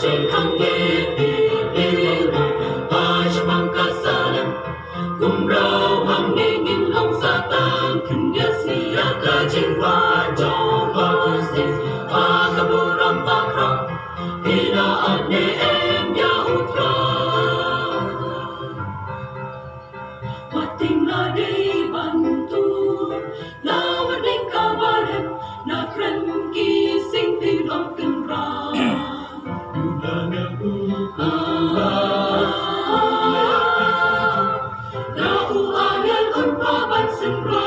trên thang ghế yêu hai cho bằng cả salam cùng rau hằng nghe nghìn lòng sa tan kinh nhớ si cả trên hoa trong hoa sinh hoa kaburam pakram ina ane em ya utra watinglah di bantu lawan di kabaran na kren ki sing ti long ken ra na u anel un pa ban sin ra